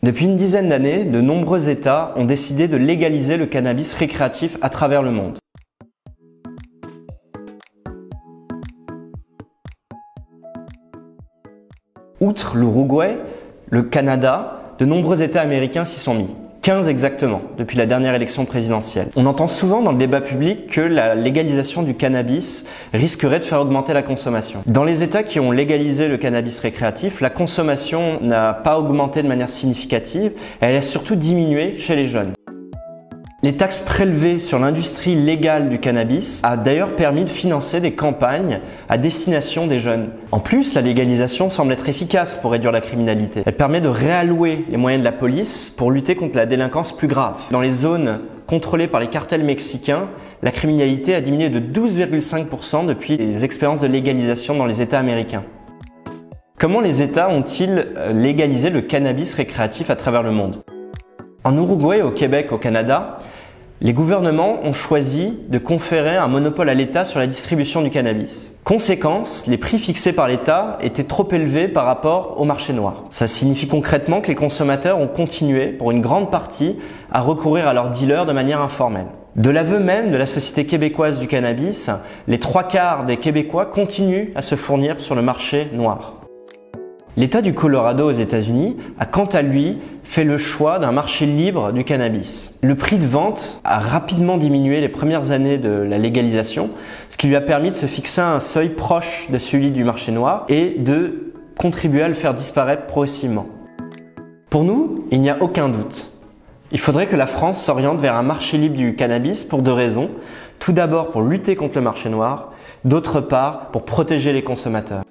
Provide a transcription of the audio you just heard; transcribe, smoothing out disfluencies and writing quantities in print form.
Depuis une dizaine d'années, de nombreux États ont décidé de légaliser le cannabis récréatif à travers le monde. Outre l'Uruguay, le Canada, de nombreux États américains s'y sont mis. 15 exactement, depuis la dernière élection présidentielle. On entend souvent dans le débat public que la légalisation du cannabis risquerait de faire augmenter la consommation. Dans les États qui ont légalisé le cannabis récréatif, la consommation n'a pas augmenté de manière significative, elle a surtout diminué chez les jeunes. Les taxes prélevées sur l'industrie légale du cannabis a d'ailleurs permis de financer des campagnes à destination des jeunes. En plus, la légalisation semble être efficace pour réduire la criminalité. Elle permet de réallouer les moyens de la police pour lutter contre la délinquance plus grave. Dans les zones contrôlées par les cartels mexicains, la criminalité a diminué de 12,5% depuis les expériences de légalisation dans les États américains. Comment les États ont-ils légalisé le cannabis récréatif à travers le monde ? En Uruguay, au Québec, au Canada, les gouvernements ont choisi de conférer un monopole à l'État sur la distribution du cannabis. Conséquence, les prix fixés par l'État étaient trop élevés par rapport au marché noir. Ça signifie concrètement que les consommateurs ont continué, pour une grande partie, à recourir à leurs dealers de manière informelle. De l'aveu même de la Société québécoise du cannabis, les 3/4 des Québécois continuent à se fournir sur le marché noir. L'État du Colorado aux États-Unis a quant à lui fait le choix d'un marché libre du cannabis. Le prix de vente a rapidement diminué les premières années de la légalisation, ce qui lui a permis de se fixer un seuil proche de celui du marché noir et de contribuer à le faire disparaître progressivement. Pour nous, il n'y a aucun doute. Il faudrait que la France s'oriente vers un marché libre du cannabis pour deux raisons. Tout d'abord pour lutter contre le marché noir, d'autre part pour protéger les consommateurs.